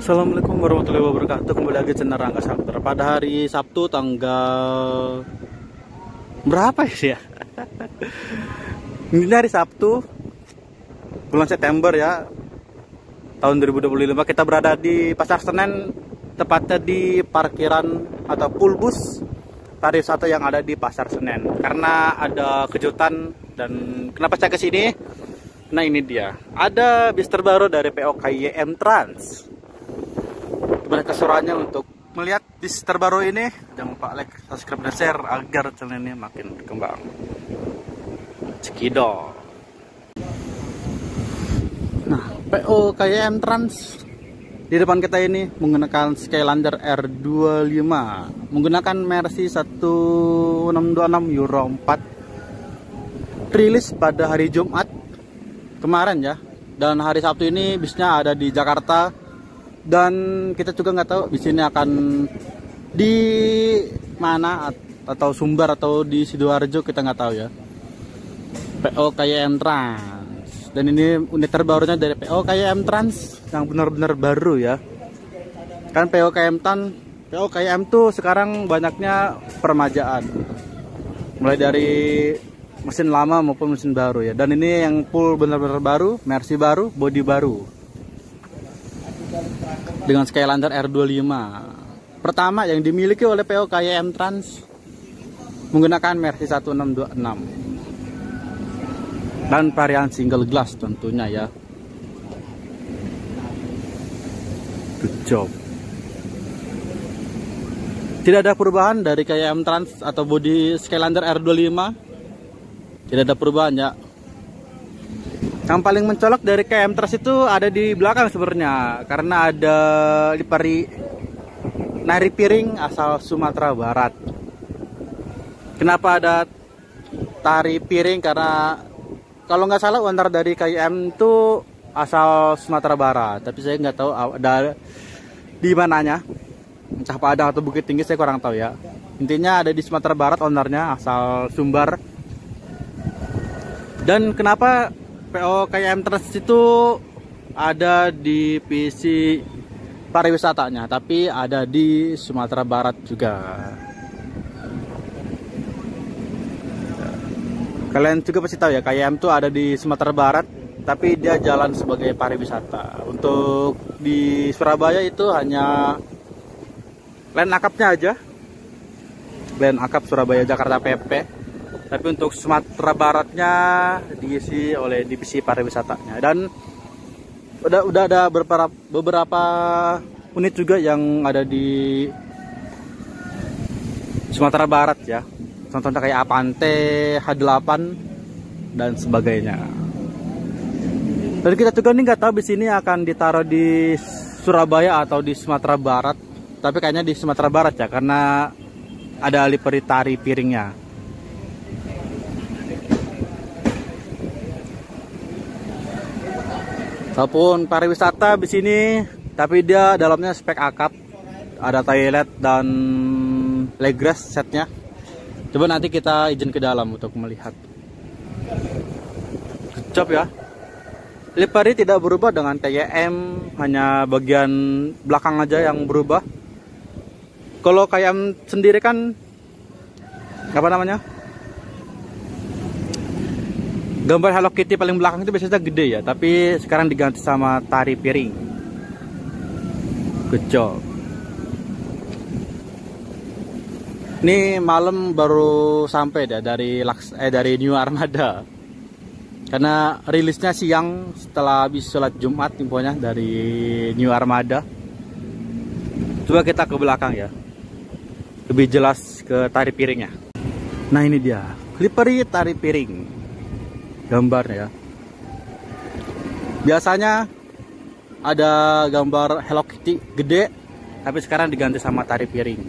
Assalamualaikum warahmatullahi wabarakatuh. Kembali lagi channel Rangga Sakter. Pada hari Sabtu tanggal berapa ya? Ini hari Sabtu bulan September ya, tahun 2025. Kita berada di Pasar Senen, tepatnya di parkiran atau pool bus pariwisata yang ada di Pasar Senen. Karena ada kejutan, dan kenapa saya kesini? Nah, ini dia, ada bis terbaru dari PO KYM Trans. Berkat suaranya untuk melihat bis terbaru ini, jangan lupa like, subscribe, dan share agar channel ini makin berkembang. Cekidot. Nah, PO KYM Trans di depan kita ini menggunakan Skylander R25, menggunakan Mercy 1626 Euro 4, rilis pada hari Jumat kemarin ya, dan hari Sabtu ini bisnya ada di Jakarta. Dan kita juga nggak tahu di sini akan di mana, atau Sumbar atau di Sidoarjo, kita nggak tahu ya. PO KYM Trans, dan ini unit terbarunya dari PO KYM Trans yang benar-benar baru ya. Kan PO KYM tuh sekarang banyaknya permajaan, mulai dari mesin lama maupun mesin baru ya. Dan ini yang full benar-benar baru, Mercy baru, bodi baru, dengan Skylander R25 pertama yang dimiliki oleh PO KYM Trans, menggunakan Mercy 1626 dan varian single glass tentunya ya. Good job. Tidak ada perubahan dari KYM Trans atau bodi Skylander R25, tidak ada perubahan ya. Yang paling mencolok dari KYM Trans itu ada di belakang sebenarnya, karena ada lipari nari piring asal Sumatera Barat. Kenapa ada tari piring? Karena kalau nggak salah owner dari KYM itu asal Sumatera Barat, tapi saya nggak tahu ada di mananya, entah Padang atau Bukit Tinggi, saya kurang tahu ya. Intinya ada di Sumatera Barat ownernya, asal Sumbar. Dan kenapa PO KYM Trans itu ada di visi pariwisatanya, tapi ada di Sumatera Barat juga. Kalian juga pasti tahu ya, KYM itu ada di Sumatera Barat, tapi dia jalan sebagai pariwisata. Untuk di Surabaya itu hanya line akapnya aja, line akap Surabaya Jakarta PP. Tapi untuk Sumatera Baratnya diisi oleh divisi pariwisatanya. Dan udah ada beberapa unit juga yang ada di Sumatera Barat ya. Contohnya kayak Avante, H8 dan sebagainya. Dan kita juga nih nggak tahu bis ini akan ditaruh di Surabaya atau di Sumatera Barat. Tapi kayaknya di Sumatera Barat ya, karena ada livery tari piringnya. Walaupun pariwisata di sini, tapi dia dalamnya spek akap, ada toilet dan legress setnya. Coba nanti kita izin ke dalam untuk melihat. Kecap ya. Livery tidak berubah dengan KYM, hanya bagian belakang aja yang berubah. Kalau KYM sendiri kan apa namanya? Gambar Hello Kitty paling belakang itu biasanya gede ya, tapi sekarang diganti sama tari piring. Good job. Ini malam baru sampai deh dari New Armada. Karena rilisnya siang setelah habis sholat Jumat, infonya dari New Armada. Coba kita ke belakang ya, lebih jelas ke tari piringnya. Nah, ini dia, livery tari piring gambarnya ya. Biasanya ada gambar Hello Kitty gede, tapi sekarang diganti sama tari piring.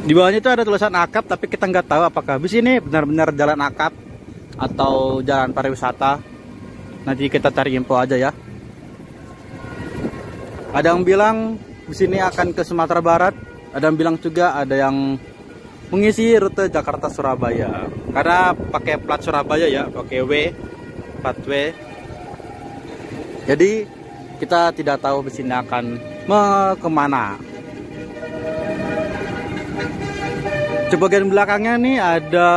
Di bawahnya itu ada tulisan akap, tapi kita nggak tahu apakah bis ini benar-benar jalan akap atau jalan pariwisata. Nanti kita cari info aja ya. Ada yang bilang bis ini akan ke Sumatera Barat, ada yang bilang juga ada yang mengisi rute Jakarta Surabaya, karena pakai plat Surabaya ya, pakai W, plat W. Jadi kita tidak tahu bus ini akan kemana. Di bagian belakangnya nih ada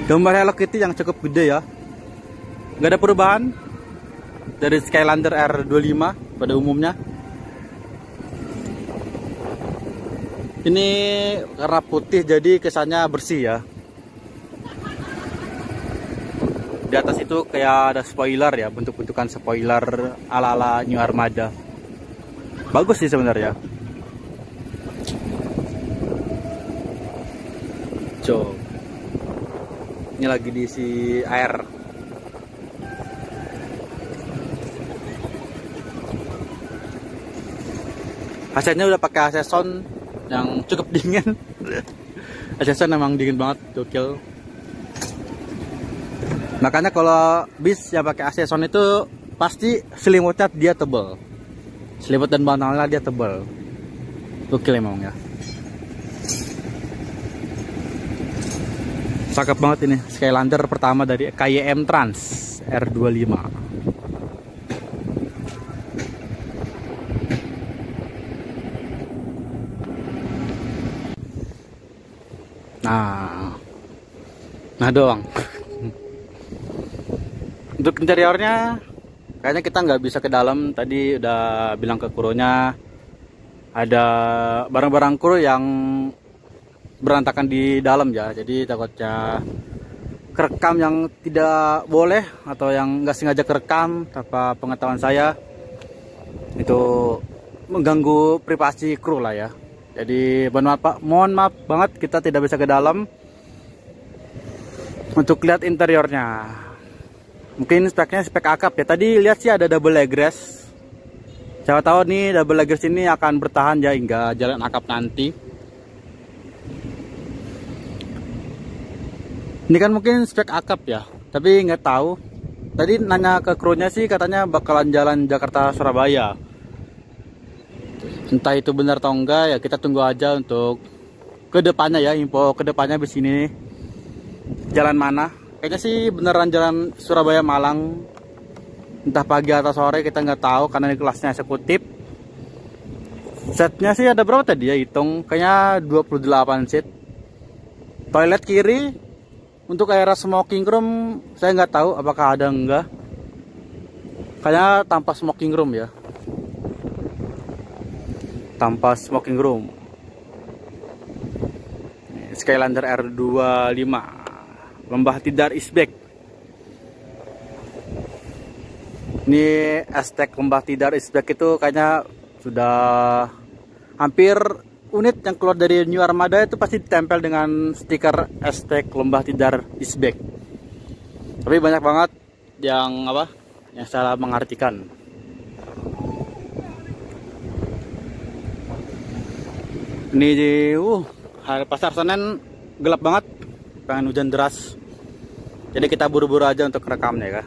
gambar Hello Kitty yang cukup gede ya. Nggak ada perubahan dari Skylander R25 pada umumnya. Ini karena putih jadi kesannya bersih ya. Di atas itu kayak ada spoiler ya, bentuk-bentukan spoiler ala-ala New Armada. Bagus sih sebenarnya. Coba. Ini lagi diisi air. AC-nya udah pakai AC sound yang cukup dingin. AC sound memang dingin banget, gokil. Makanya kalau bis yang pakai AC sound itu pasti selimutnya dia tebal. Selimut dan bantalnya dia tebal. Gokil emang ya. Cakep banget ini Skylander pertama dari KYM Trans R25. Nah doang. Untuk interiornya kayaknya kita nggak bisa ke dalam. Tadi udah bilang ke krunya ada barang-barang kru yang berantakan di dalam ya, jadi takutnya kerekam yang tidak boleh atau yang nggak sengaja kerekam tanpa pengetahuan saya, itu mengganggu privasi kru lah ya. Jadi mohon maaf banget kita tidak bisa ke dalam untuk lihat interiornya. Mungkin speknya spek akap ya. Tadi lihat sih ada double egress. Siapa tahu nih double egress ini akan bertahan ya hingga jalan akap nanti. Ini kan mungkin spek akap ya, tapi nggak tahu. Tadi nanya ke krunya sih katanya bakalan jalan Jakarta Surabaya. Entah itu benar atau enggak ya, kita tunggu aja untuk kedepannya ya, info kedepannya di sini jalan mana. Kayaknya sih beneran jalan Surabaya Malang. Entah pagi atau sore kita nggak tahu karena ini kelasnya eksekutif. Setnya sih ada berapa tadi ya, hitung kayaknya 28 seat. Toilet kiri. Untuk area smoking room saya nggak tahu apakah ada enggak. Kayaknya tanpa smoking room ya. Tanpa smoking room. Skylander R25 Lembah Tidar Isbek. Ini hashtag Lembah Tidar Isbek itu kayaknya sudah hampir unit yang keluar dari New Armada itu pasti ditempel dengan stiker hashtag Lembah Tidar Isbek. Tapi banyak banget yang salah mengartikan. Ini di Pasar Senen gelap banget, pengen hujan deras. Jadi kita buru-buru aja untuk rekamnya ya.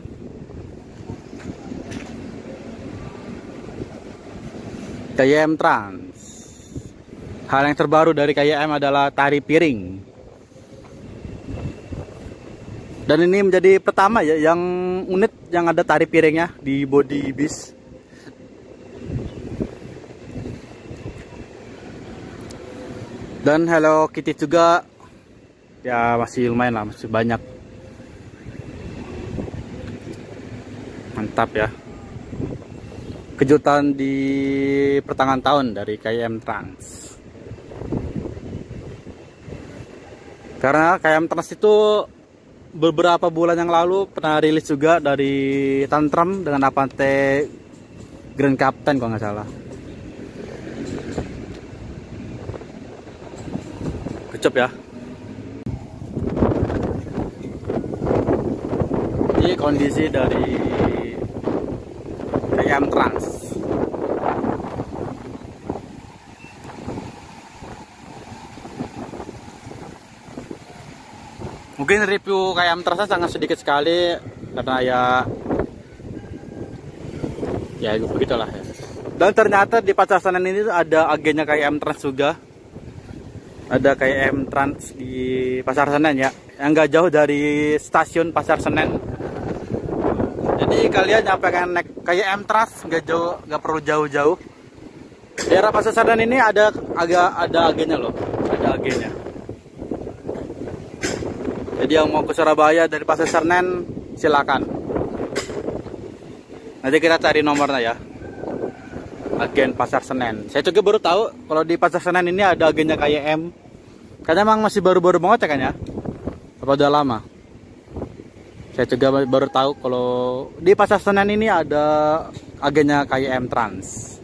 KYM Trans. Hal yang terbaru dari KYM adalah tari piring. Dan ini menjadi pertama ya yang unit yang ada tari piringnya di bodi bis. Dan Hello Kitty juga ya masih lumayan lah, masih banyak. Mantap ya. Kejutan di pertengahan tahun dari KYM Trans. Karena KYM Trans itu beberapa bulan yang lalu pernah rilis juga dari Tantrum dengan Avante Grand Captain kalau nggak salah. Kecap ya. Ini kondisi dari KYM Trans. Mungkin review KYM Trans sangat sedikit sekali karena ya begitulah ya. Dan ternyata di Pasar Senen ini ada agennya KYM Trans juga. Ada KYM Trans di Pasar Senen ya, yang nggak jauh dari stasiun Pasar Senen. kalian yang pengen naik KYM Trans nggak perlu jauh-jauh. Daerah Pasar Senen ini ada agennya loh, ada agennya. Jadi yang mau ke Surabaya dari Pasar Senen silakan. Nanti kita cari nomornya ya. Agen Pasar Senen. Saya juga baru tahu kalau di Pasar Senen ini ada agennya KYM. Karena emang masih baru-baru banget ya kan ya? Apa udah lama? Saya juga baru tahu kalau di Pasar Senen ini ada agennya KYM Trans.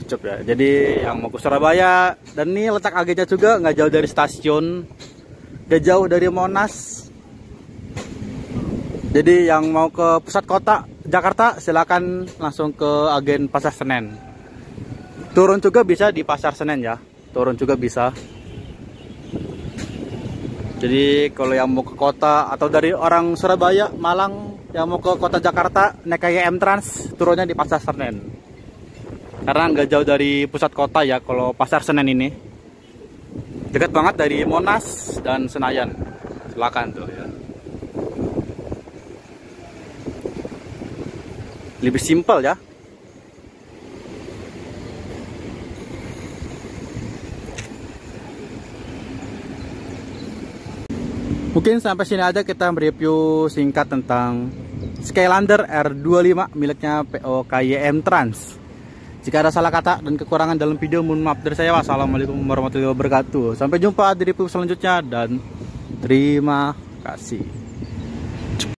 Cukup ya. Jadi yang mau ke Surabaya, dan ini letak agennya juga nggak jauh dari stasiun, nggak jauh dari Monas. Jadi yang mau ke pusat kota Jakarta silakan langsung ke agen Pasar Senen. Turun juga bisa di Pasar Senen ya. Turun juga bisa. Jadi kalau yang mau ke kota atau dari orang Surabaya, Malang yang mau ke kota Jakarta naik KYM Trans, turunnya di Pasar Senen. Karena nggak jauh dari pusat kota ya kalau Pasar Senen ini. Dekat banget dari Monas dan Senayan. Silakan tuh ya. Lebih simpel ya. Mungkin sampai sini aja kita mereview singkat tentang Skylander R25 miliknya PO KYM Trans. Jika ada salah kata dan kekurangan dalam video, mohon maaf dari saya. Wassalamualaikum warahmatullahi wabarakatuh. Sampai jumpa di review selanjutnya dan terima kasih.